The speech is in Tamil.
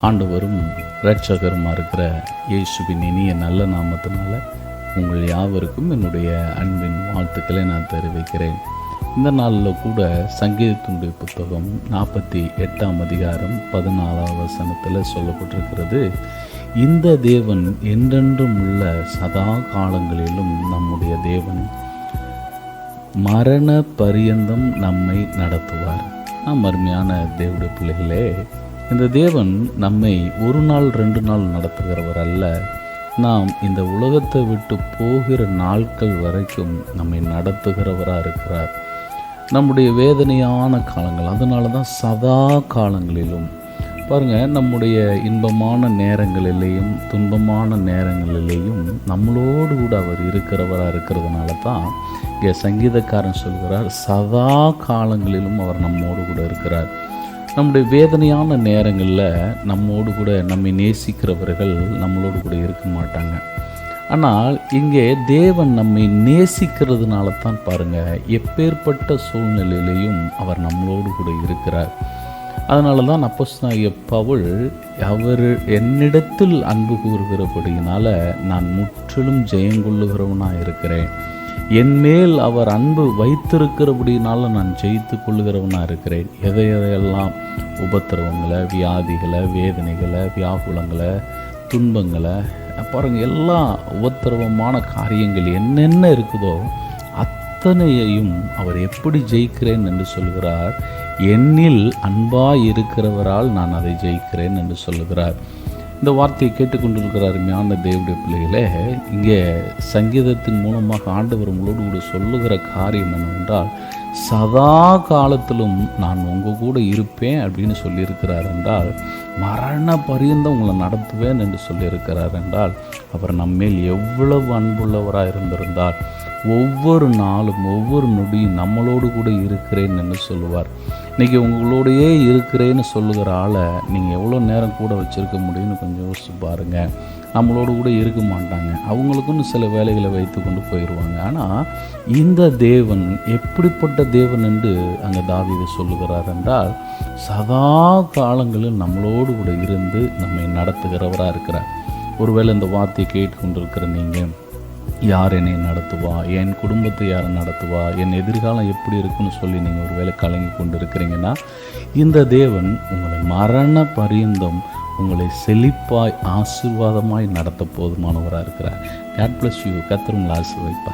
ஆண்டவரும் இரட்சகருமா இருக்கிற இயேசுவின் இனிய நல்ல நாமத்தினால உங்கள் யாவருக்கும் என்னுடைய அன்பின் வாழ்த்துக்களை நான் தெரிவிக்கிறேன். இந்த நாளில் கூட சங்கீதத்தினுடைய புத்தகம் 48ஆம் அதிகாரம் 14ஆம் வசனத்தில் சொல்லப்பட்டிருக்கிறது, இந்த தேவன் என்றென்றும் உள்ள சதா காலங்களிலும் நம்முடைய தேவன், மரண பரியந்தம் நம்மை நடத்துவார். நாம் அருமையான தேவனுடைய பிள்ளைகளே, இந்த தேவன் நம்மை ஒரு நாள் 2 நாள் நடத்துகிறவர் அல்ல. நாம் இந்த உலகத்தை விட்டு போகிற நாட்கள் வரைக்கும் நம்மை நடத்துகிறவராக இருக்கிறார். நம்முடைய வேதனையான காலங்கள், அதனால தான் சதா காலங்களிலும் பாருங்கள், நம்முடைய இன்பமான நேரங்களிலேயும் துன்பமான நேரங்களிலேயும் நம்மளோடு கூட அவர் இருக்கிறவராக இருக்கிறதுனால தான் இங்கே சங்கீதக்காரன் சொல்கிறார், சதா காலங்களிலும் அவர் நம்மோடு கூட இருக்கிறார். நம்முடைய வேதனையான நேரங்களில் நம்மோடு கூட நம்மை நேசிக்கிறவர்கள் நம்மளோடு கூட இருக்க மாட்டாங்க. ஆனால் இங்கே தேவன் நம்மை நேசிக்கிறதுனால தான் பாருங்கள், எப்பேற்பட்ட சூழ்நிலையிலையும் அவர் நம்மளோடு கூட இருக்கிறார். அதனால தான் அப்போஸ்தலனாகிய பவுல், அவர் என்னிடத்தில் அன்பு கூறுகிறபடியினால நான் முற்றிலும் ஜெயங்கொள்ளுகிறவனாக இருக்கிறேன், என்மேல் அவர் அன்பு வைத்திருக்கிறபடினால நான் ஜெயித்து கொள்ளுகிறவனாக இருக்கிறேன். எதையெல்லாம் உபத்திரவங்களை, வியாதிகளை, வேதனைகளை, வியாகுலங்களை, துன்பங்களை பாருங்கள், எல்லா உபத்திரவமான காரியங்கள் என்னென்ன இருக்குதோ அத்தனையையும் அவர் எப்படி ஜெயிக்கிறேன் என்று சொல்கிறார், என்னில் அன்பாய் இருக்கிறவரால் நான் அதை ஜெயிக்கிறேன் என்று சொல்லுகிறார். இந்த வார்த்தையை கேட்டுக்கொண்டிருக்கிறார் ஞான தேவனுடைய பிள்ளைகளே, இங்கே சங்கீதத்தின் மூலமாக ஆண்டவர் உங்களோடு கூட சொல்லுகிற காரியம் என்னவென்றால், சதா காலத்திலும் நான் உங்கள் கூட இருப்பேன் அப்படின்னு சொல்லியிருக்கிறார் என்றால், மரண பரியந்தம் உங்களை நடத்துவேன் என்று சொல்லியிருக்கிறார் என்றால், அவர் நம்மேல் எவ்வளவு அன்புள்ளவராக இருந்திருந்தால் ஒவ்வொரு நாளும் ஒவ்வொரு நொடியும் நம்மளோடு கூட இருக்கிறேன் என்று சொல்லுவார். இன்றைக்கி உங்களோடையே இருக்கிறேன்னு சொல்லுகிற ஆளை நீங்கள் எவ்வளோ நேரம் கூட வச்சுருக்க முடியும்னு கொஞ்சம் யோசிச்சு பாருங்கள். நம்மளோடு கூட இருக்க மாட்டாங்க, அவங்களுக்குன்னு சில வேலைகளை வைத்து கொண்டு போயிடுவாங்க. ஆனால் இந்த தேவன் எப்படிப்பட்ட தேவன் என்று அங்கே தாவீது சொல்லுகிறார் என்றால், சதா காலங்களில் நம்மளோடு கூட இருந்து நம்மை நடத்துகிறவராக இருக்கிறார். ஒருவேளை இந்த வார்த்தையை கேட்டுக்கொண்டிருக்கிற நீங்கள், யார் என்னை நடத்துவா, என் குடும்பத்தை யாரை நடத்துவா, என் எதிர்காலம் எப்படி இருக்குன்னு சொல்லி நீங்கள் ஒரு வேளை கலங்கி கொண்டு இருக்கிறீங்கன்னா, இந்த தேவன் உங்களை மரண பரியந்தம் உங்களை செழிப்பாய் ஆசீர்வாதமாய் நடத்த போதுமானவராக இருக்கிறார். God bless you. கர்த்தர் உங்களை ஆசீர்வதிப்பார்.